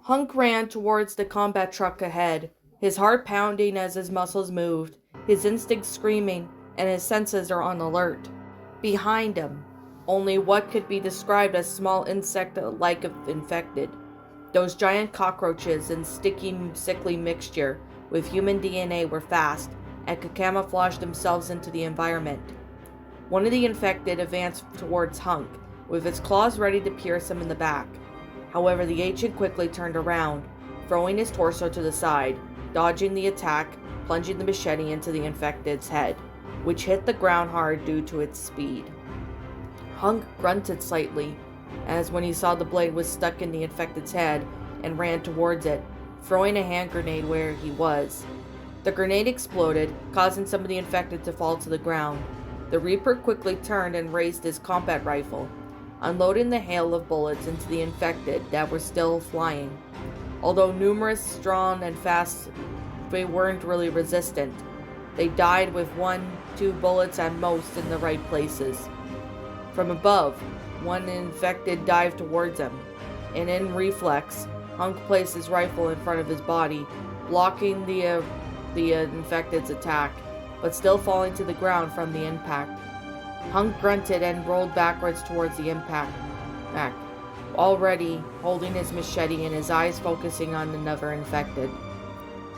Hunk ran towards the combat truck ahead, his heart pounding as his muscles moved, his instincts screaming, and his senses are on alert. Behind him, only what could be described as small insect-like infected. Those giant cockroaches in sticky, sickly mixture with human DNA were fast and could camouflage themselves into the environment. One of the infected advanced towards Hunk, with its claws ready to pierce him in the back. However, the agent quickly turned around, throwing his torso to the side, dodging the attack, plunging the machete into the infected's head, which hit the ground hard due to its speed. Hunk grunted slightly, as when he saw the blade was stuck in the infected's head, and ran towards it, throwing a hand grenade where he was. The grenade exploded, causing some of the infected to fall to the ground. The Reaper quickly turned and raised his combat rifle, unloading the hail of bullets into the infected that were still flying. Although numerous, strong, and fast, they weren't really resistant. They died with 1-2 bullets at most in the right places. From above, one infected dived towards him, and in reflex, Hunk placed his rifle in front of his body, blocking the infected's attack, but still falling to the ground from the impact. Hunk grunted and rolled backwards towards the impact, already holding his machete and his eyes focusing on another infected.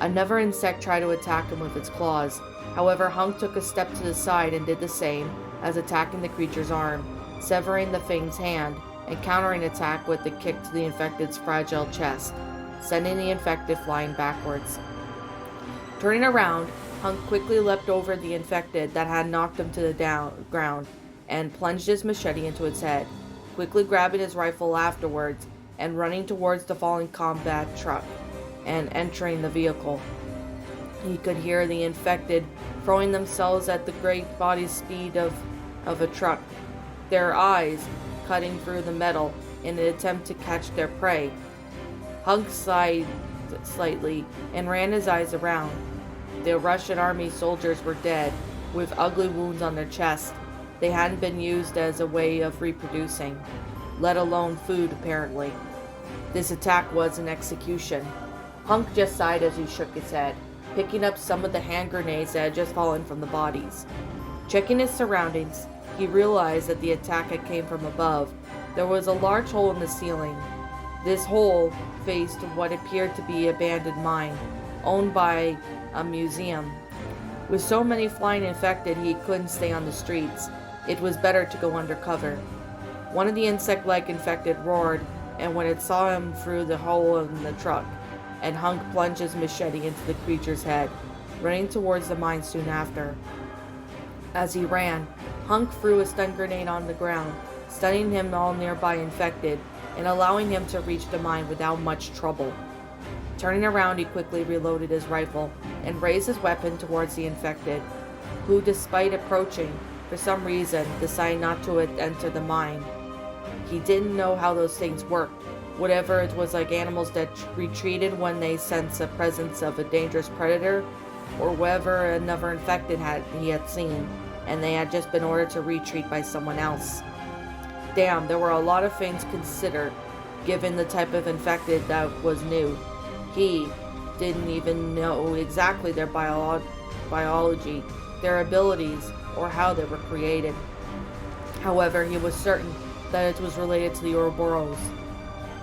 Another insect tried to attack him with its claws. However, Hunk took a step to the side and did the same, as attacking the creature's arm, severing the thing's hand, and countering attack with the kick to the infected's fragile chest, sending the infected flying backwards. Turning around, Hunk quickly leapt over the infected that had knocked him to the ground, and plunged his machete into its head, quickly grabbing his rifle afterwards, and running towards the falling combat truck, and entering the vehicle. He could hear the infected throwing themselves at the great body speed of a truck, their eyes cutting through the metal in an attempt to catch their prey. Hunk sighed slightly and ran his eyes around. The Russian army soldiers were dead, with ugly wounds on their chests. They hadn't been used as a way of reproducing, let alone food, apparently. This attack was an execution. Hunk just sighed as he shook his head, picking up some of the hand grenades that had just fallen from the bodies. Checking his surroundings, he realized that the attack had came from above. There was a large hole in the ceiling. This hole faced what appeared to be an abandoned mine, owned by a museum. With so many flying infected, he couldn't stay on the streets. It was better to go undercover. One of the insect-like infected roared, and when it saw him through the hole in the truck, and Hunk plunged his machete into the creature's head, running towards the mine soon after. As he ran, Hunk threw a stun grenade on the ground, stunning him all nearby infected, and allowing him to reach the mine without much trouble. Turning around, he quickly reloaded his rifle, and raised his weapon towards the infected, who, despite approaching, for some reason, decided not to enter the mine. He didn't know how those things worked, whatever it was, like animals that retreated when they sense the presence of a dangerous predator, or whether another infected he had seen, and they had just been ordered to retreat by someone else. Damn, there were a lot of things considered, given the type of infected that was new. He didn't even know exactly their biology, their abilities, or how they were created. However, he was certain that it was related to the Ouroboros.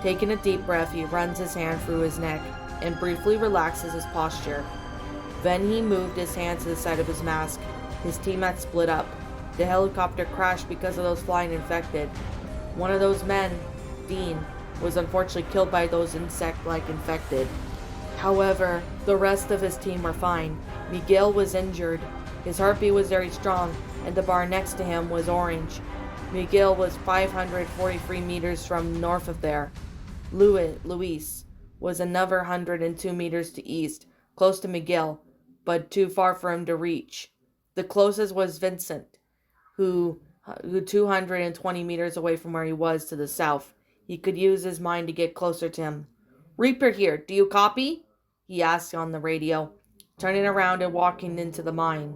Taking a deep breath, he runs his hand through his neck and briefly relaxes his posture. Then he moved his hand to the side of his mask. His team had split up. The helicopter crashed because of those flying infected. One of those men, Dean, was unfortunately killed by those insect-like infected. However, the rest of his team were fine. Miguel was injured. His heartbeat was very strong, and the bar next to him was orange. Miguel was 543 meters from north of there. Luis was another 102 meters to east, close to Miguel, but too far for him to reach. The closest was Vincent, who 220 meters away from where he was to the south. He could use his mind to get closer to him. "Reaper here, do you copy?" he asked on the radio, turning around and walking into the mine.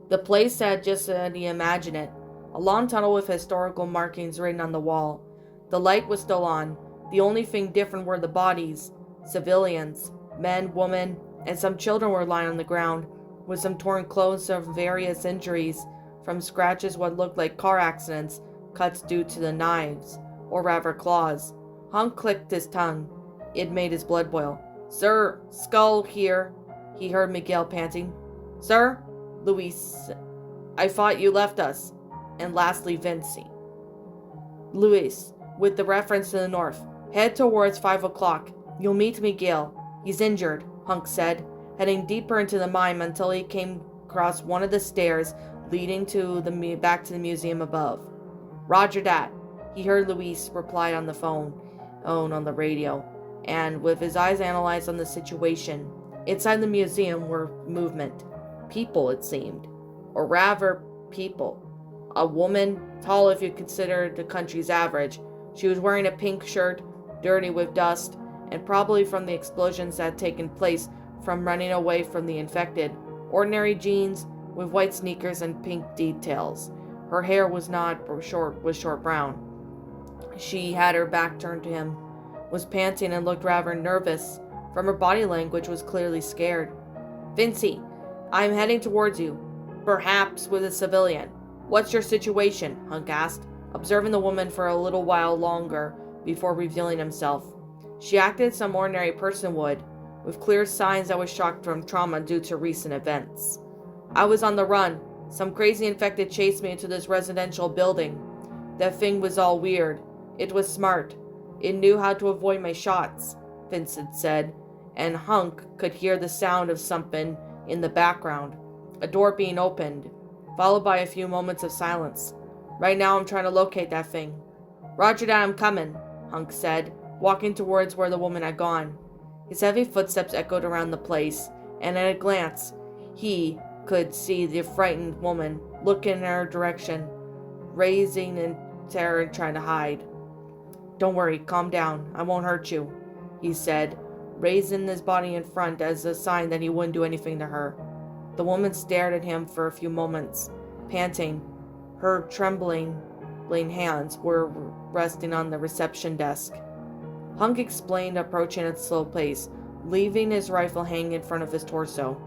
The place had just as he imagined it, a long tunnel with historical markings written on the wall. The light was still on. The only thing different were the bodies. Civilians, men, women, and some children were lying on the ground, with some torn clothes from various injuries, from scratches what looked like car accidents, cuts due to the knives, or rather claws. Hunk clicked his tongue. It made his blood boil. "Sir, Skull here," he heard Miguel panting. "Sir?" Luis. "I thought you left us." And lastly, Vinci. "Luis, with the reference to the north. Head towards 5 o'clock. You'll meet Miguel. He's injured," Hunk said, heading deeper into the mine until he came across one of the stairs leading to back to the museum above. "Roger that," he heard Luis reply on the phone, on the radio, and with his eyes analyzed on the situation. Inside the museum were movement. People, it seemed. Or rather, people. A woman, tall if you consider the country's average. She was wearing a pink shirt, dirty with dust, and probably from the explosions that had taken place from running away from the infected. Ordinary jeans with white sneakers and pink details. Her hair was short brown. She had her back turned to him, was panting and looked rather nervous. From her body language was clearly scared. "Vinci, I'm heading towards you, perhaps with a civilian." "What's your situation?" Hunk asked, observing the woman for a little while longer before revealing himself. She acted as some ordinary person would, with clear signs that was shocked from trauma due to recent events. "I was on the run. Some crazy infected chased me into this residential building. That thing was all weird. It was smart. It knew how to avoid my shots," Vincent said, and Hunk could hear the sound of something in the background, a door being opened, followed by a few moments of silence. "Right now I'm trying to locate that thing." "Roger that, I'm coming," Hunk said, walking towards where the woman had gone. His heavy footsteps echoed around the place, and at a glance, he could see the frightened woman look in her direction, raising in terror and trying to hide. "Don't worry, calm down, I won't hurt you," he said, raising his body in front as a sign that he wouldn't do anything to her. The woman stared at him for a few moments, panting. Her trembling hands were resting on the reception desk. Hunk explained, approaching at a slow pace, leaving his rifle hanging in front of his torso.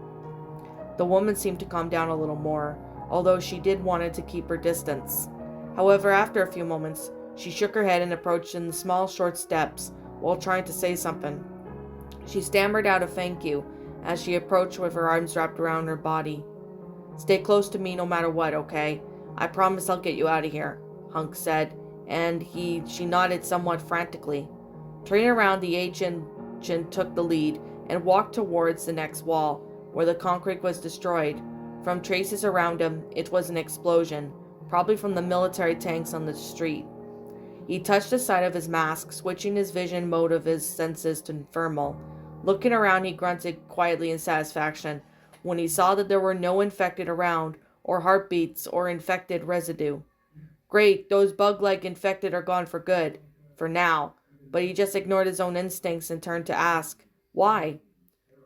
The woman seemed to calm down a little more, although she did want to keep her distance. However, after a few moments, she shook her head and approached in small, short steps while trying to say something. She stammered out a thank you as she approached with her arms wrapped around her body. "Stay close to me no matter what, okay? I promise I'll get you out of here," Hunk said, and she nodded somewhat frantically. Turning around, the agent took the lead and walked towards the next wall, where the concrete was destroyed. From traces around him, it was an explosion, probably from the military tanks on the street. He touched the side of his mask, switching his vision mode of his senses to thermal. Looking around, he grunted quietly in satisfaction when he saw that there were no infected around, or heartbeats, or infected residue. Great, those bug-like infected are gone for good. For now. But he just ignored his own instincts and turned to ask, "Why?"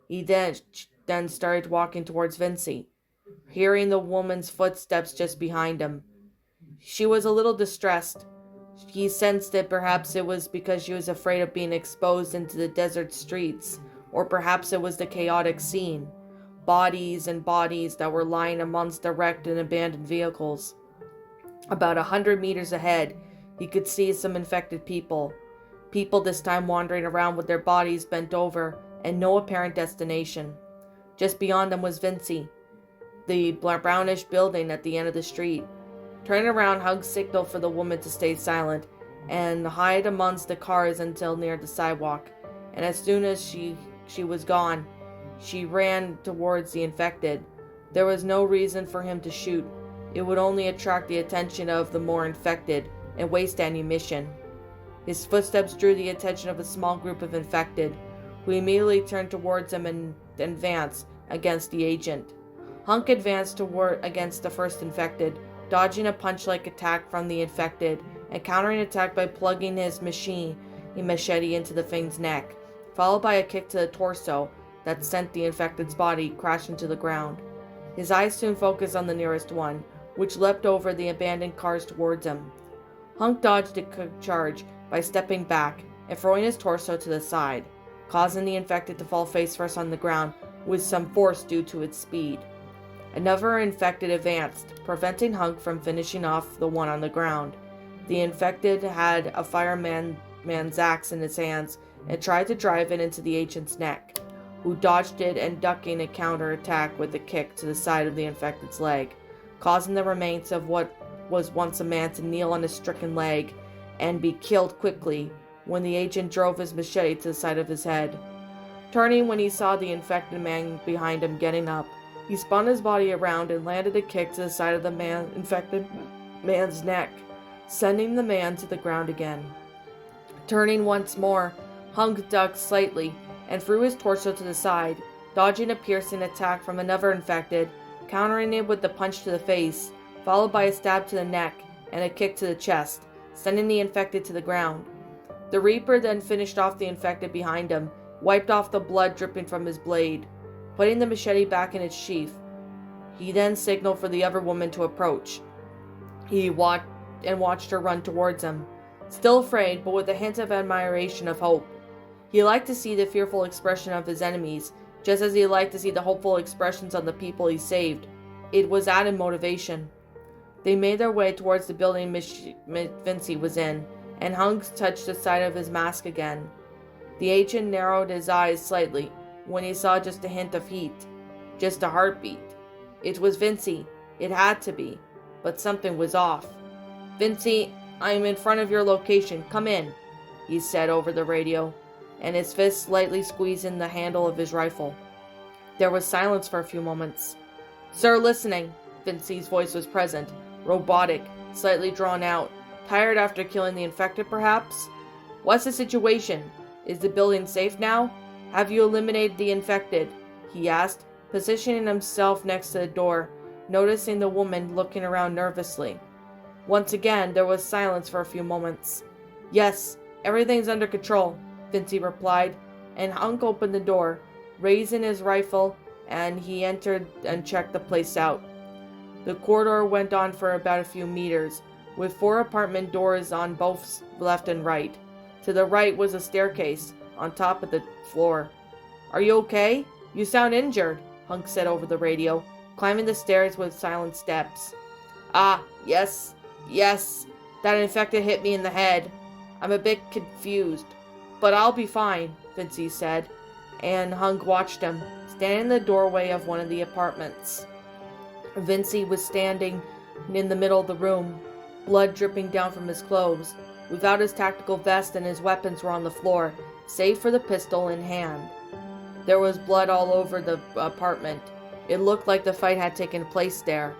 He then started walking towards Vinci, hearing the woman's footsteps just behind him. She was a little distressed. He sensed that perhaps it was because she was afraid of being exposed into the desert streets, or perhaps it was the chaotic scene. Bodies and bodies that were lying amongst the wrecked and abandoned vehicles. About 100 meters ahead, he could see some infected people. People this time wandering around with their bodies bent over and no apparent destination. Just beyond them was Vinci, the brownish building at the end of the street. Turning around, Hug signaled for the woman to stay silent and hide amongst the cars until near the sidewalk. And as soon as she was gone, she ran towards the infected. There was no reason for him to shoot. It would only attract the attention of the more infected and waste ammunition. His footsteps drew the attention of a small group of infected, who immediately turned towards him and advanced against the agent. Hunk advanced against the first infected, dodging a punch-like attack from the infected and countering attack by plugging his machete into the thing's neck, followed by a kick to the torso that sent the infected's body crashing to the ground. His eyes soon focused on the nearest one, which leapt over the abandoned cars towards him. Hunk dodged the charge by stepping back and throwing his torso to the side, causing the infected to fall face first on the ground with some force due to its speed. Another infected advanced, preventing Hunk from finishing off the one on the ground. The infected had a fireman's axe in his hands and tried to drive it into the agent's neck, who dodged it and ducking a counter-attack with a kick to the side of the infected's leg, causing the remains of what was once a man to kneel on his stricken leg and be killed quickly when the agent drove his machete to the side of his head. Turning when he saw the infected man behind him getting up, he spun his body around and landed a kick to the side of the infected man's neck, sending the man to the ground again. Turning once more, Hunk ducked slightly and threw his torso to the side, dodging a piercing attack from another infected, countering it with a punch to the face, followed by a stab to the neck and a kick to the chest, sending the infected to the ground. The Reaper then finished off the infected behind him, wiped off the blood dripping from his blade, putting the machete back in its sheath. He then signaled for the other woman to approach. He watched her run towards him, still afraid, but with a hint of admiration of hope. He liked to see the fearful expression of his enemies, just as he liked to see the hopeful expressions on the people he saved. It was added motivation. They made their way towards the building Vinci was in, and Hunk touched the side of his mask again. The agent narrowed his eyes slightly when he saw just a hint of heat, just a heartbeat. It was Vinci. It had to be, but something was off. "Vinci, I am in front of your location. Come in," he said over the radio, and his fist slightly squeezing the handle of his rifle. There was silence for a few moments. "Sir, listening." Vinci's voice was present, robotic, slightly drawn out. "Tired after killing the infected, perhaps? What's the situation? Is the building safe now? Have you eliminated the infected?" he asked, positioning himself next to the door, noticing the woman looking around nervously. Once again, there was silence for a few moments. "Yes, everything's under control," Vinci replied, and Hunk opened the door, raising his rifle, and he entered and checked the place out. The corridor went on for about a few meters, with 4 apartment doors on both left and right. To the right was a staircase on top of the floor. "Are you okay? You sound injured," Hunk said over the radio, climbing the stairs with silent steps. "Ah, yes. That infected hit me in the head. I'm a bit confused, but I'll be fine," Vinci said, and Hunk watched him, standing in the doorway of one of the apartments. Vinci was standing in the middle of the room, blood dripping down from his clothes. Without his tactical vest, and his weapons were on the floor, save for the pistol in hand. There was blood all over the apartment. It looked like the fight had taken place there.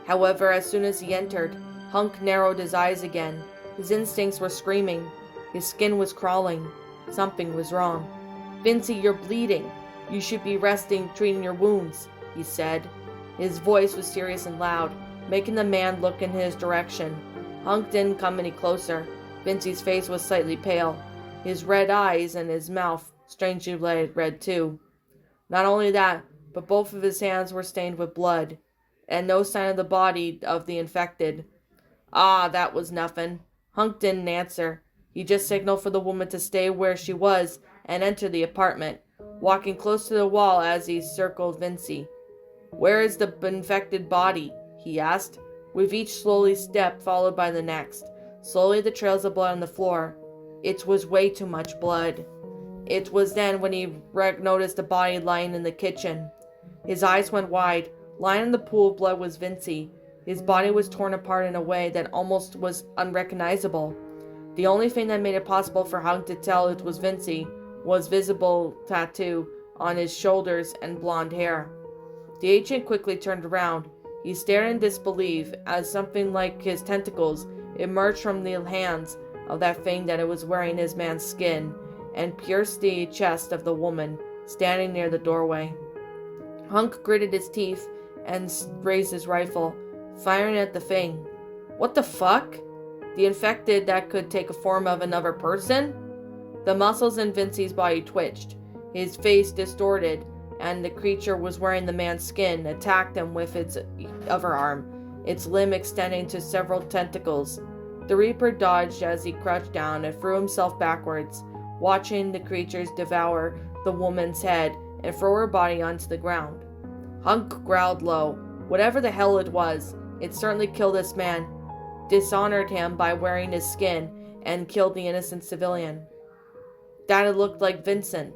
However, as soon as he entered, Hunk narrowed his eyes again. His instincts were screaming. His skin was crawling. Something was wrong. "Vinci, you're bleeding. You should be resting, treating your wounds," he said. His voice was serious and loud, making the man look in his direction. Hunk didn't come any closer. Vinci's face was slightly pale. His red eyes and his mouth strangely red too. Not only that, but both of his hands were stained with blood, and no sign of the body of the infected. "Ah, that was nothing." Hunk didn't answer. He just signaled for the woman to stay where she was and enter the apartment, walking close to the wall as he circled Vinci. "Where is the infected body?" he asked, with each slowly step followed by the next. Slowly the trails of blood on the floor. It was way too much blood. It was then when he noticed the body lying in the kitchen. His eyes went wide. Lying in the pool of blood was Vinci. His body was torn apart in a way that almost was unrecognizable. The only thing that made it possible for Hunk to tell it was Vinci was visible tattoo on his shoulders and blonde hair. The agent quickly turned around. He stared in disbelief as something like his tentacles emerged from the hands of that thing that it was wearing his man's skin and pierced the chest of the woman standing near the doorway. Hunk gritted his teeth and raised his rifle, firing at the thing. What the fuck? The infected that could take a form of another person? The muscles in Vinci's body twitched, his face distorted, and the creature was wearing the man's skin attacked him with its other arm, its limb extending to several tentacles. The Reaper dodged as he crouched down and threw himself backwards, watching the creatures devour the woman's head and throw her body onto the ground. Hunk growled low. Whatever the hell it was, it certainly killed this man, dishonored him by wearing his skin, and killed the innocent civilian. That it looked like Vincent,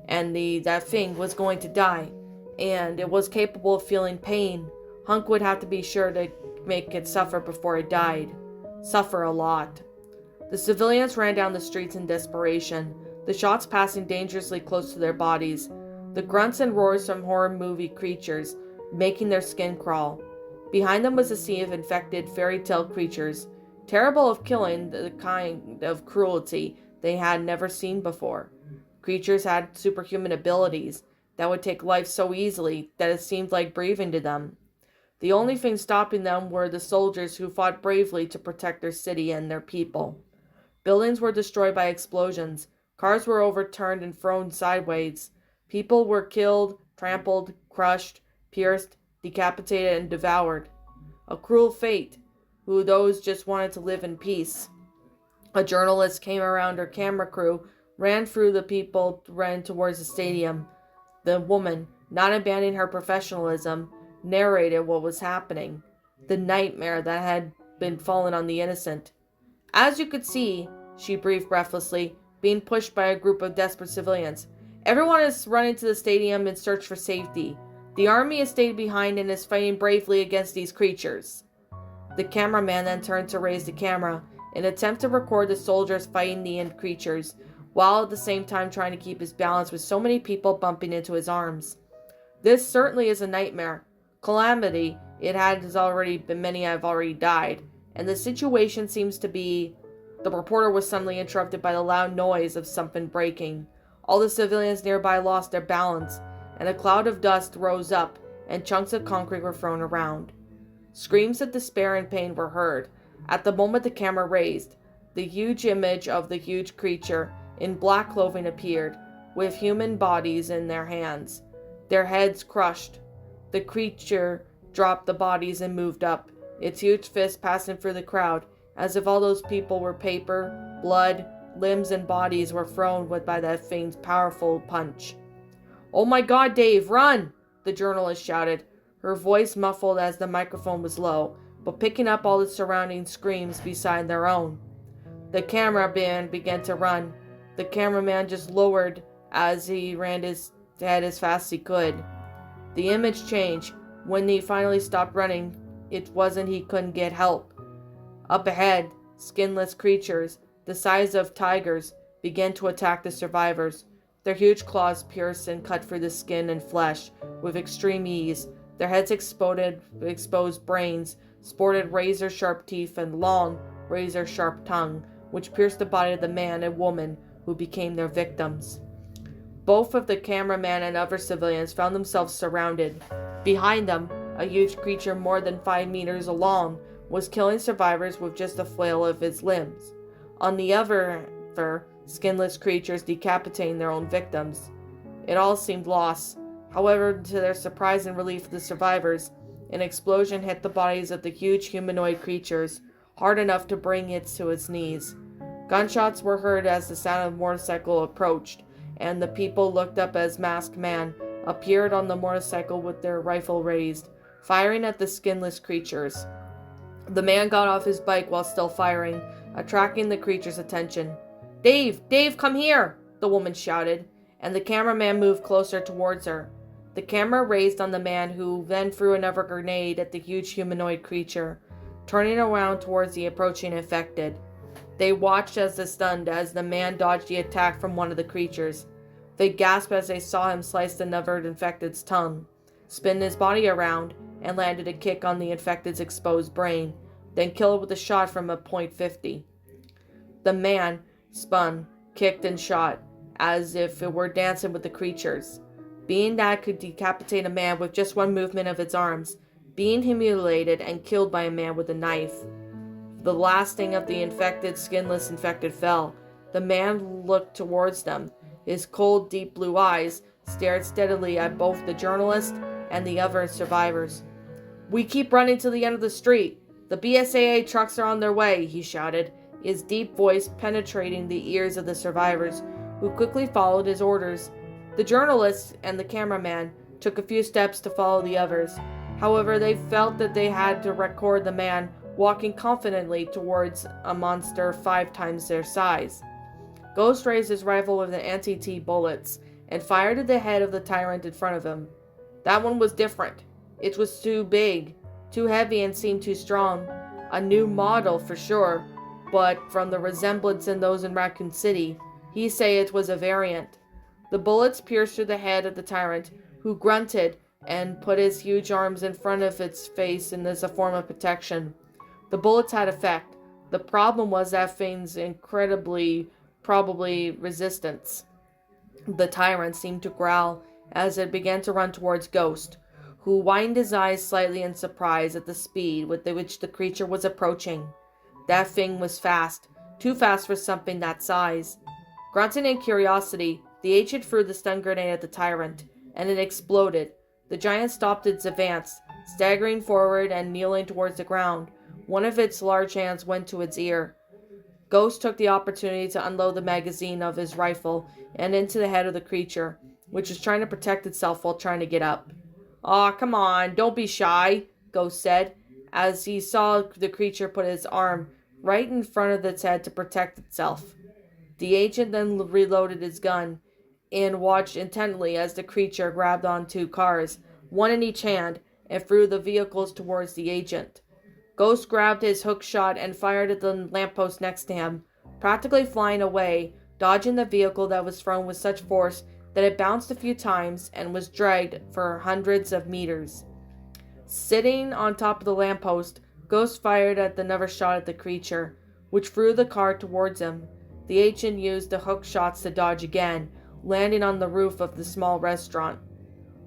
and that thing was going to die, and it was capable of feeling pain. Hunk would have to be sure to make it suffer before it died. Suffer a lot. The civilians ran down the streets in desperation, the shots passing dangerously close to their bodies, the grunts and roars from horror movie creatures making their skin crawl. Behind them was a sea of infected fairy tale creatures, terrible of killing, the kind of cruelty they had never seen before. Creatures had superhuman abilities that would take life so easily that it seemed like breathing to them. The only thing stopping them were the soldiers who fought bravely to protect their city and their people. Buildings were destroyed by explosions. Cars were overturned and thrown sideways. People were killed, trampled, crushed, pierced, decapitated, and devoured. A cruel fate, who those just wanted to live in peace. A journalist came around her camera crew, ran through the people, ran towards the stadium. The woman, not abandoning her professionalism, narrated what was happening, the nightmare that had been fallen on the innocent. As you could see, she breathed breathlessly, being pushed by a group of desperate civilians. Everyone is running to the stadium in search for safety. The army has stayed behind and is fighting bravely against these creatures. The cameraman then turned to raise the camera in an attempt to record the soldiers fighting the creatures, while at the same time trying to keep his balance with so many people bumping into his arms. This certainly is a nightmare. Calamity, it has already been, many have already died, and the situation seems to be... The reporter was suddenly interrupted by the loud noise of something breaking. All the civilians nearby lost their balance, and a cloud of dust rose up, and chunks of concrete were thrown around. Screams of despair and pain were heard. At the moment the camera raised, the huge image of the huge creature in black clothing appeared, with human bodies in their hands, their heads crushed. The creature dropped the bodies and moved up, its huge fist passing through the crowd, as if all those people were paper, blood, limbs, and bodies were thrown by that thing's powerful punch. "Oh my God, Dave, run!" the journalist shouted, her voice muffled as the microphone was low, but picking up all the surrounding screams beside their own. The cameraman began to run. The cameraman just lowered as he ran his head as fast as he could. The image changed. When he finally stopped running, it wasn't he couldn't get help. Up ahead, skinless creatures, the size of tigers, began to attack the survivors. Their huge claws pierced and cut through the skin and flesh with extreme ease. Their heads exposed brains, sported razor-sharp teeth and long, razor-sharp tongue, which pierced the body of the man and woman who became their victims. Both of the cameraman and other civilians found themselves surrounded. Behind them, a huge creature more than 5 meters long was killing survivors with just a flail of its limbs. On the other, skinless creatures decapitating their own victims. It all seemed lost. However, to their surprise and relief of the survivors, an explosion hit the bodies of the huge humanoid creatures, hard enough to bring it to its knees. Gunshots were heard as the sound of a motorcycle approached, and the people looked up as masked man appeared on the motorcycle with their rifle raised, firing at the skinless creatures. The man got off his bike while still firing, attracting the creature's attention. Dave, come here!" the woman shouted, and the cameraman moved closer towards her. The camera raised on the man, who then threw another grenade at the huge humanoid creature, turning around towards the approaching infected. They watched as the man dodged the attack from one of the creatures. They gasped as they saw him slice another infected's tongue, spin his body around, and landed a kick on the infected's exposed brain, then kill it with a shot from a .50. The man spun, kicked, and shot, as if it were dancing with the creatures. Being that could decapitate a man with just one movement of its arms, being mutilated and killed by a man with a knife. The last thing of the skinless infected fell. The man looked towards them. His cold, deep blue eyes stared steadily at both the journalist and the other survivors. "We keep running to the end of the street. The BSAA trucks are on their way," he shouted. his deep voice penetrating the ears of the survivors, who quickly followed his orders. The journalist and the cameraman took a few steps to follow the others. However, they felt that they had to record the man walking confidently towards a monster 5 times their size. Ghost raised his rifle with an anti-T bullets and fired at the head of the tyrant in front of him. That one was different. It was too big, too heavy, and seemed too strong. A new model for sure, but from the resemblance in those in Raccoon City, he say it was a variant. The bullets pierced through the head of the tyrant, who grunted and put his huge arms in front of its face as a form of protection. The bullets had effect. The problem was that thing's incredibly, probably resistance. The tyrant seemed to growl as it began to run towards Ghost, who widened his eyes slightly in surprise at the speed with which the creature was approaching. That thing was fast, too fast for something that size. Grunting in curiosity, the agent threw the stun grenade at the tyrant, and it exploded. The giant stopped its advance, staggering forward and kneeling towards the ground. One of its large hands went to its ear. Ghost took the opportunity to unload the magazine of his rifle and into the head of the creature, which was trying to protect itself while trying to get up. "Aw, come on, don't be shy," Ghost said, as he saw the creature put its arm right in front of its head to protect itself. The agent then reloaded his gun and watched intently as the creature grabbed on 2 cars, one in each hand, and threw the vehicles towards the agent. Ghost grabbed his hook shot and fired at the lamppost next to him, practically flying away, dodging the vehicle that was thrown with such force that it bounced a few times and was dragged for hundreds of meters. Sitting on top of the lamppost, Ghost fired another shot at the creature, which threw the car towards him. The agent used the hook shots to dodge again, landing on the roof of the small restaurant.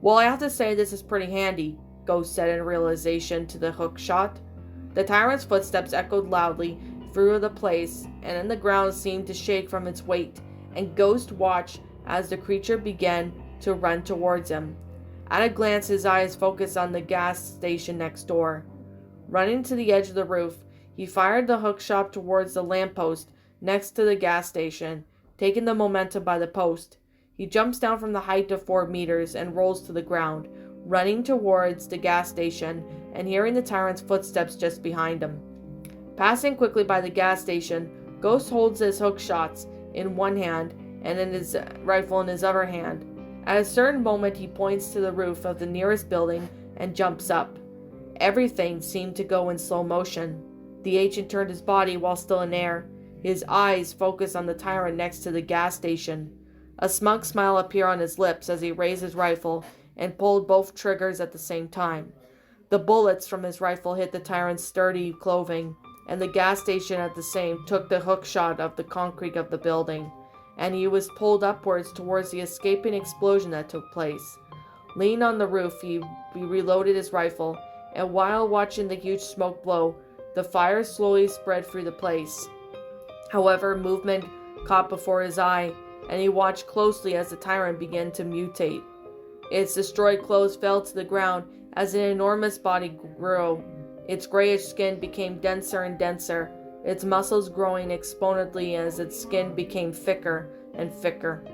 "Well, I have to say this is pretty handy," Ghost said in realization to the hook shot. The tyrant's footsteps echoed loudly through the place, and then the ground seemed to shake from its weight, and Ghost watched as the creature began to run towards him. At a glance, his eyes focused on the gas station next door. Running to the edge of the roof, he fired the hook shot towards the lamppost next to the gas station, taking the momentum by the post. He jumps down from the height of 4 meters and rolls to the ground, running towards the gas station and hearing the tyrant's footsteps just behind him. Passing quickly by the gas station, Ghost holds his hook shots in one hand and his rifle in his other hand. At a certain moment, he points to the roof of the nearest building and jumps up. Everything seemed to go in slow motion. The agent turned his body while still in air, his eyes focused on the tyrant next to the gas station. A smug smile appeared on his lips as he raised his rifle and pulled both triggers at the same time. The bullets from his rifle hit the tyrant's sturdy clothing, and the gas station at the same took the hook shot of the concrete of the building, and he was pulled upwards towards the escaping explosion that took place. Leaning on the roof, he reloaded his rifle, and while watching the huge smoke blow, the fire slowly spread through the place. However, movement caught before his eye, and he watched closely as the tyrant began to mutate. Its destroyed clothes fell to the ground as an enormous body grew. Its grayish skin became denser and denser, its muscles growing exponentially as its skin became thicker and thicker.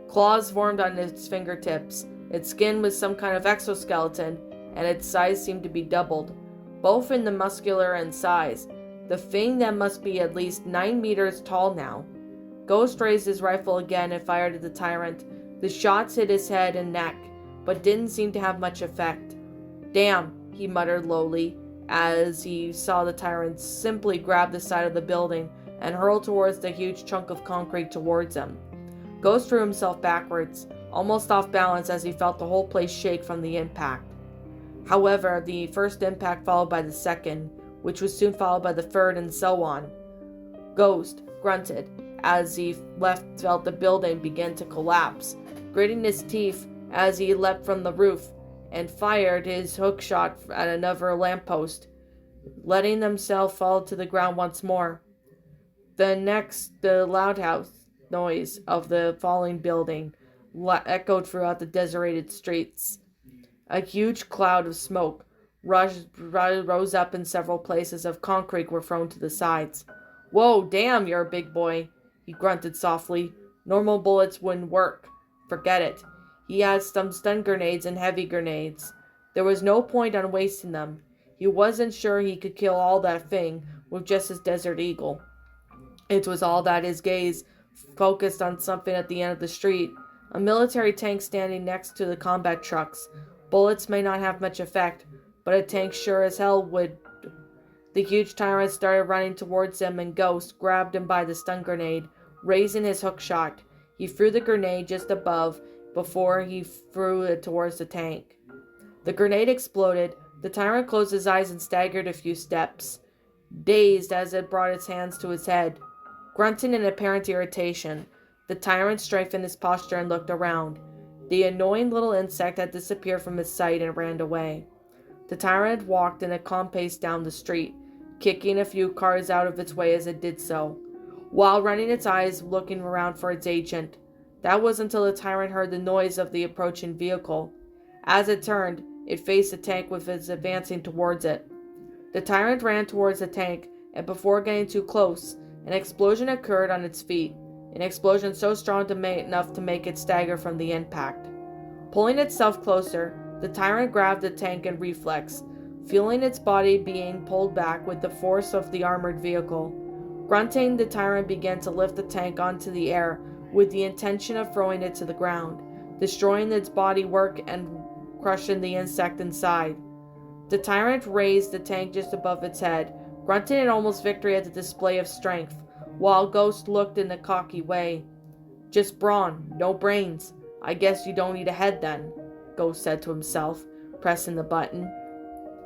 Claws formed on its fingertips. Its skin was some kind of exoskeleton, and its size seemed to be doubled, both in the muscular and size. The thing that must be at least 9 meters tall now. Ghost raised his rifle again and fired at the tyrant. The shots hit his head and neck, but didn't seem to have much effect. "Damn," he muttered lowly, as he saw the tyrant simply grab the side of the building and hurl towards the huge chunk of concrete towards him. Ghost threw himself backwards, almost off balance as he felt the whole place shake from the impact. However, the first impact followed by the second, which was soon followed by the third, and so on. Ghost grunted as he felt the building begin to collapse, gritting his teeth as he leapt from the roof and fired his hook shot at another lamppost, letting himself fall to the ground once more. The loud house noise of the falling building echoed throughout the desolated streets. A huge cloud of smoke rose up, and several places of concrete were thrown to the sides. Whoa, damn, you're a big boy, he grunted softly. Normal bullets wouldn't work. Forget it. He had some stun grenades and heavy grenades. There was no point on wasting them. He wasn't sure he could kill all that thing with just his Desert Eagle. It was all that his gaze focused on something at the end of the street, a military tank standing next to the combat trucks. Bullets may not have much effect, but a tank sure as hell would. The huge tyrant started running towards him, and Ghost grabbed him by the stun grenade, raising his hook shot. He threw the grenade just above before he threw it towards the tank. The grenade exploded. The tyrant closed his eyes and staggered a few steps, dazed as it brought its hands to his head. Grunting in apparent irritation, the tyrant straightened his posture and looked around. The annoying little insect had disappeared from his sight and ran away. The tyrant walked in a calm pace down the street, kicking a few cars out of its way as it did so, while running its eyes looking around for its agent. That was until the tyrant heard the noise of the approaching vehicle. As it turned, it faced the tank with its advancing towards it. The tyrant ran towards the tank, and before getting too close, an explosion occurred on its feet, an explosion so strong enough to make it stagger from the impact. Pulling itself closer, the tyrant grabbed the tank in reflex, feeling its body being pulled back with the force of the armored vehicle. Grunting, the tyrant began to lift the tank onto the air with the intention of throwing it to the ground, destroying its bodywork and crushing the insect inside. The tyrant raised the tank just above its head, grunting in almost victory at the display of strength, while Ghost looked in a cocky way. "Just brawn, no brains. I guess you don't need a head then," Ghost said to himself, pressing the button.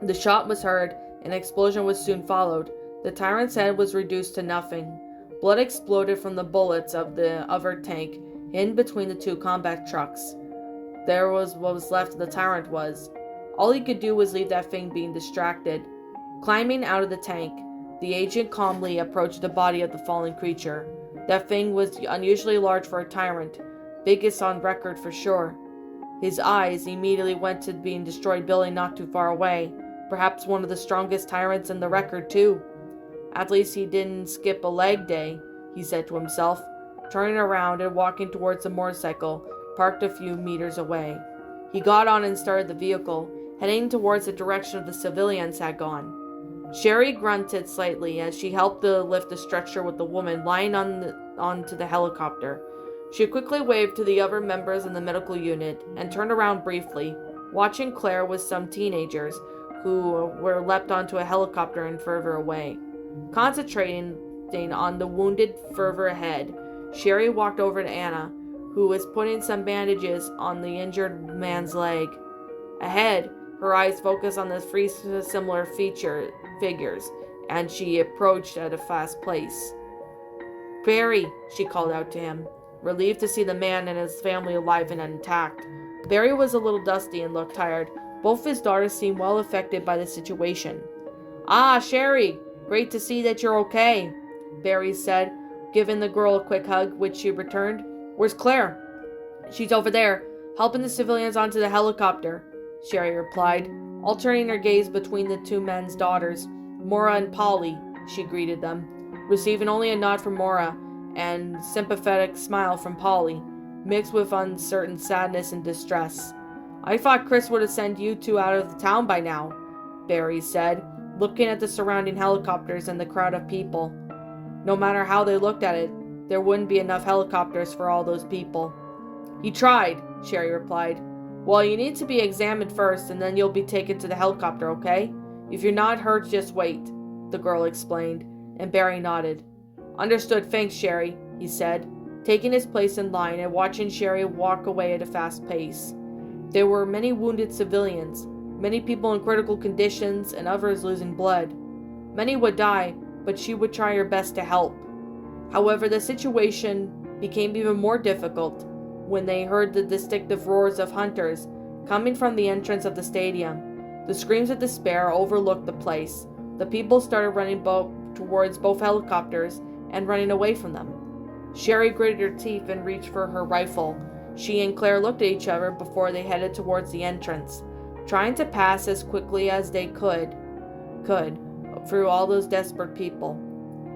The shot was heard, and an explosion was soon followed. The tyrant's head was reduced to nothing. Blood exploded from the bullets of the other tank, in between the two combat trucks. There was what was left of the tyrant was. All he could do was leave that thing being distracted. Climbing out of the tank, the agent calmly approached the body of the fallen creature. That thing was unusually large for a tyrant, biggest on record for sure. His eyes immediately went to being destroyed building not too far away, perhaps one of the strongest tyrants in the record too. At least he didn't skip a leg day, he said to himself, turning around and walking towards the motorcycle, parked a few meters away. He got on and started the vehicle, heading towards the direction of the civilians had gone. Sherry grunted slightly as she helped to lift the stretcher with the woman lying onto the helicopter. She quickly waved to the other members in the medical unit and turned around briefly, watching Claire with some teenagers who were leapt onto a helicopter and further away. Concentrating on the wounded further ahead, Sherry walked over to Anna, who was putting some bandages on the injured man's leg. Ahead, her eyes focused on the three similar figures, and she approached at a fast pace. "Barry," she called out to him, relieved to see the man and his family alive and intact. Barry was a little dusty and looked tired. Both his daughters seemed well affected by the situation. "Ah, Sherry, great to see that you're okay," Barry said, giving the girl a quick hug, which she returned. "Where's Claire?" "She's over there, helping the civilians onto the helicopter," Sherry replied, alternating her gaze between the two men's daughters. "Mora and Polly," she greeted them, receiving only a nod from Mora and sympathetic smile from Polly, mixed with uncertain sadness and distress. "I thought Chris would have sent you two out of the town by now," Barry said, looking at the surrounding helicopters and the crowd of people. No matter how they looked at it, there wouldn't be enough helicopters for all those people. "He tried," Sherry replied. "Well, you need to be examined first, and then you'll be taken to the helicopter, okay? If you're not hurt, just wait," the girl explained, and Barry nodded. "Understood, thanks, Sherry," he said, taking his place in line and watching Sherry walk away at a fast pace. There were many wounded civilians, many people in critical conditions, and others losing blood. Many would die, but she would try her best to help. However, the situation became even more difficult when they heard the distinctive roars of hunters coming from the entrance of the stadium. The screams of despair overlooked the place. The people started running towards both helicopters and running away from them. Sherry gritted her teeth and reached for her rifle. She and Claire looked at each other before they headed towards the entrance, trying to pass as quickly as they could through all those desperate people.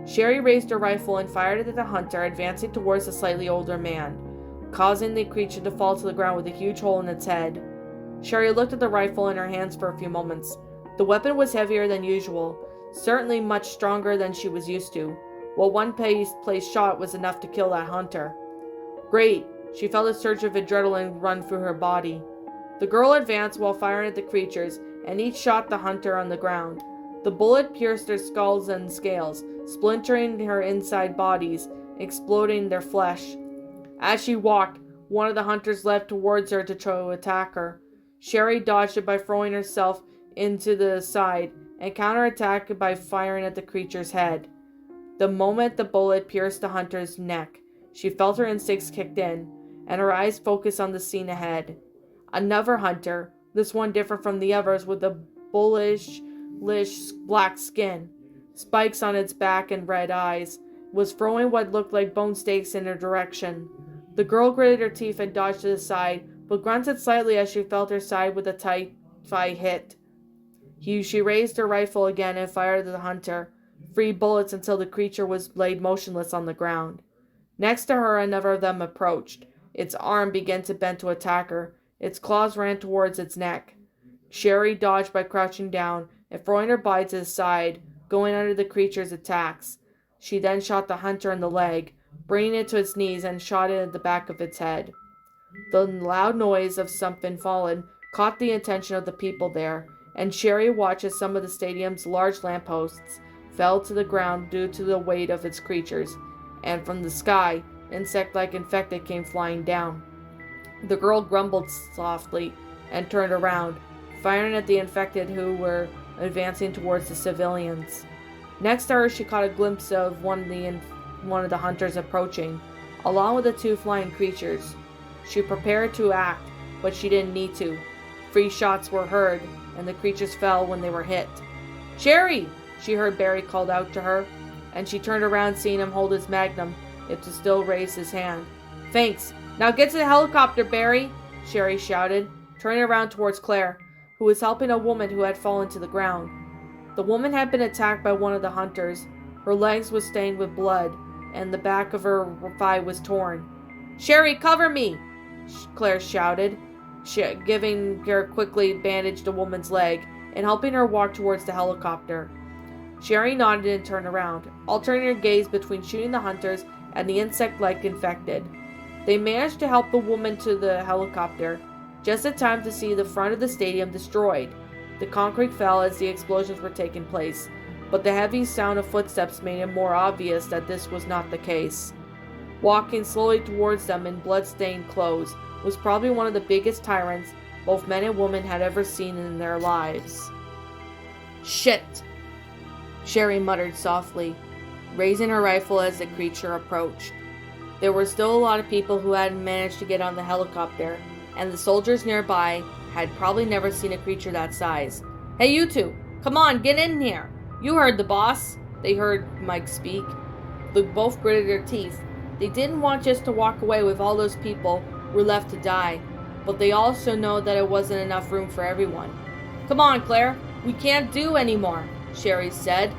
Sherry raised her rifle and fired at the hunter, advancing towards the slightly older man, causing the creature to fall to the ground with a huge hole in its head. Sherry looked at the rifle in her hands for a few moments. The weapon was heavier than usual, certainly much stronger than she was used to, while one place shot was enough to kill that hunter. Great! She felt a surge of adrenaline run through her body. The girl advanced while firing at the creatures, and each shot the hunter on the ground. The bullet pierced their skulls and scales, splintering her inside bodies, exploding their flesh. As she walked, one of the hunters leapt towards her to try to attack her. Sherry dodged it by throwing herself into the side, and counterattacked by firing at the creature's head. The moment the bullet pierced the hunter's neck, she felt her instincts kicked in, and her eyes focused on the scene ahead. Another hunter, this one different from the others, with a bullish black skin, spikes on its back and red eyes, was throwing what looked like bone stakes in her direction. The girl gritted her teeth and dodged to the side, but grunted slightly as she felt her side with a tight hit. She raised her rifle again and fired at the hunter, 3 bullets until the creature was laid motionless on the ground. Next to her, another of them approached. Its arm began to bend to attack her. Its claws ran towards its neck. Sherry dodged by crouching down and throwing her body to the side, going under the creature's attacks. She then shot the hunter in the leg, bringing it to its knees, and shot it at the back of its head. The loud noise of something fallen caught the attention of the people there, and Sherry watched as some of the stadium's large lampposts fell to the ground due to the weight of its creatures, and from the sky, insect-like infected came flying down. The girl grumbled softly and turned around, firing at the infected who were advancing towards the civilians. Next to her, she caught a glimpse of one of the hunters approaching, along with the 2 flying creatures. She prepared to act, but she didn't need to. 3 shots were heard, and the creatures fell when they were hit. "Sherry!" she heard Barry called out to her, and she turned around, seeing him hold his magnum, yet to still raise his hand. "Thanks. Now get to the helicopter, Barry!" Sherry shouted, turning around towards Claire, who was helping a woman who had fallen to the ground. The woman had been attacked by one of the hunters. Her legs were stained with blood, and the back of her thigh was torn. "Sherry, cover me!" Claire shouted, giving her quickly bandaged the woman's leg and helping her walk towards the helicopter. Sherry nodded and turned around, alternating her gaze between shooting the hunters and the insect-like infected. They managed to help the woman to the helicopter, just in time to see the front of the stadium destroyed. The concrete fell as the explosions were taking place, but the heavy sound of footsteps made it more obvious that this was not the case. Walking slowly towards them in blood-stained clothes was probably one of the biggest tyrants both men and women had ever seen in their lives. "Shit!" Sherry muttered softly, raising her rifle as the creature approached. There were still a lot of people who hadn't managed to get on the helicopter, and the soldiers nearby had probably never seen a creature that size. "Hey, you two! Come on, get in here! You heard the boss!" They heard Mike speak. They both gritted their teeth. They didn't want just to walk away with all those people who were left to die, but they also know that it wasn't enough room for everyone. "Come on, Claire! We can't do any more," Sherry said,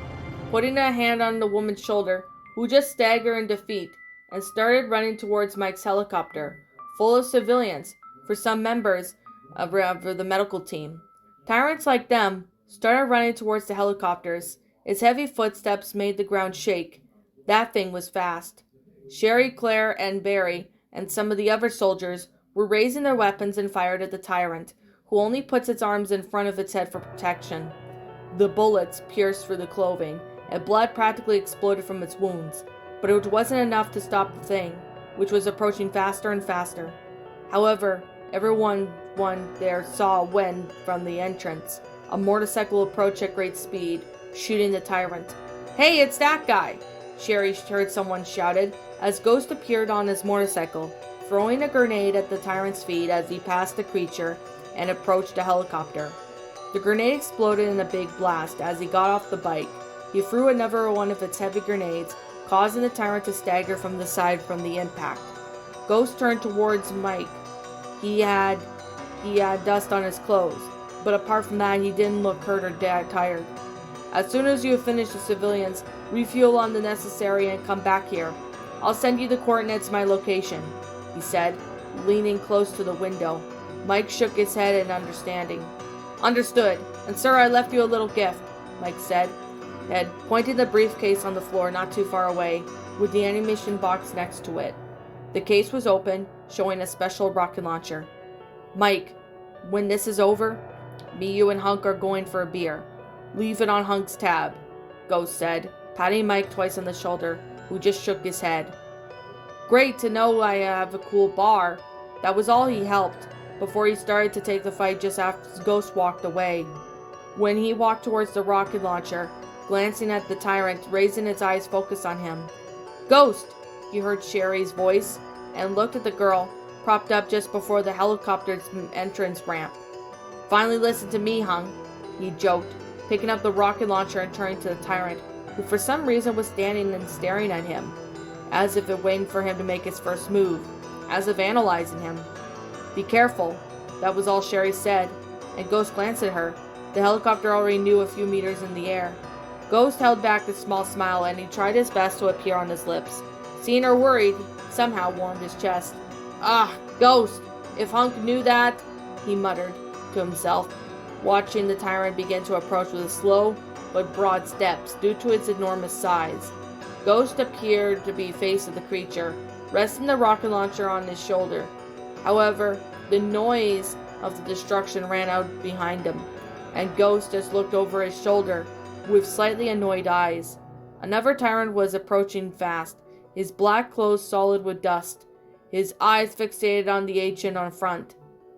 putting a hand on the woman's shoulder, who just staggered in defeat and started running towards Mike's helicopter, full of civilians, for some members of the medical team. Tyrants like them started running towards the helicopters. Its heavy footsteps made the ground shake. That thing was fast. Sherry, Claire, and Barry, and some of the other soldiers were raising their weapons and fired at the tyrant, who only puts its arms in front of its head for protection. The bullets pierced through the clothing, and blood practically exploded from its wounds, but it wasn't enough to stop the thing, which was approaching faster and faster. However, everyone there saw when, from the entrance, a motorcycle approached at great speed, shooting the tyrant. "Hey, it's that guy!" Sherry heard someone shouted, as Ghost appeared on his motorcycle, throwing a grenade at the tyrant's feet as he passed the creature and approached the helicopter. The grenade exploded in a big blast as he got off the bike. He threw another one of its heavy grenades, causing the tyrant to stagger from the side from the impact. Ghost turned towards Mike. He had dust on his clothes, but apart from that, he didn't look hurt or tired. As soon as you have finished the civilians, refuel on the necessary and come back here. I'll send you the coordinates to my location," he said, leaning close to the window. Mike shook his head in understanding. "Understood. And sir, I left you a little gift," Mike said, pointing the briefcase on the floor not too far away, with the ammunition box next to it. The case was open, showing a special rocket launcher. "Mike, when this is over, me, you, and Hunk are going for a beer. Leave it on Hunk's tab," Ghost said, patting Mike twice on the shoulder, who just shook his head. "Great to know I have a cool bar." That was all he helped, before he started to take the fight just after Ghost walked away. When he walked towards the rocket launcher, glancing at the tyrant, raising its eyes focused on him. "Ghost!" he heard Sherry's voice, and looked at the girl, propped up just before the helicopter's entrance ramp. "Finally listen to me, Hunk," he joked, picking up the rocket launcher and turning to the tyrant, who for some reason was standing and staring at him, as if waiting for him to make his first move, as if analyzing him. "Be careful," that was all Sherry said, and Ghost glanced at her. The helicopter already knew a few meters in the air. Ghost held back a small smile, and he tried his best to appear on his lips. Seeing her worried, somehow warmed his chest. "Ah, Ghost, if Hunk knew that," he muttered to himself, watching the tyrant begin to approach with slow but broad steps due to its enormous size. Ghost appeared to be face of the creature, resting the rocket launcher on his shoulder. However, the noise of the destruction ran out behind him, and Ghost just looked over his shoulder with slightly annoyed eyes. Another tyrant was approaching fast, his black clothes solid with dust, his eyes fixated on the agent on front.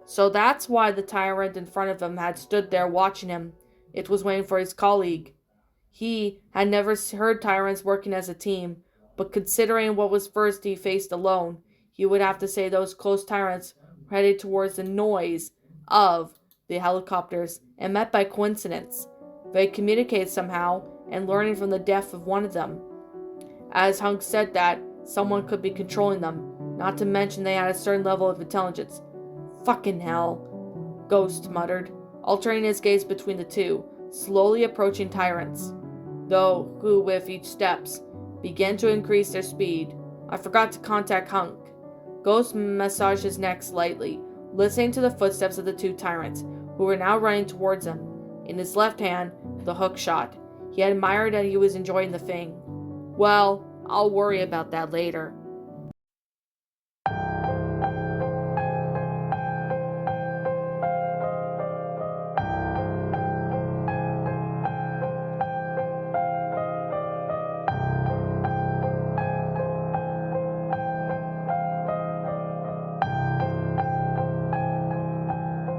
So that's why the tyrant in front of him had stood there watching him. It was waiting for his colleague. He had never heard tyrants working as a team, but considering what was first he faced alone, he would have to say those close tyrants were headed towards the noise of the helicopters and met by coincidence. They communicated somehow, and learning from the death of one of them. As Hunk said that, someone could be controlling them, not to mention they had a certain level of intelligence. "Fucking hell," Ghost muttered, alternating his gaze between the two, slowly approaching tyrants, though who with each steps began to increase their speed. "I forgot to contact Hunk." Ghost massaged his neck slightly, listening to the footsteps of the two tyrants, who were now running towards him. In his left hand, the hook shot. He admired that he was enjoying the thing. "Well, I'll worry about that later."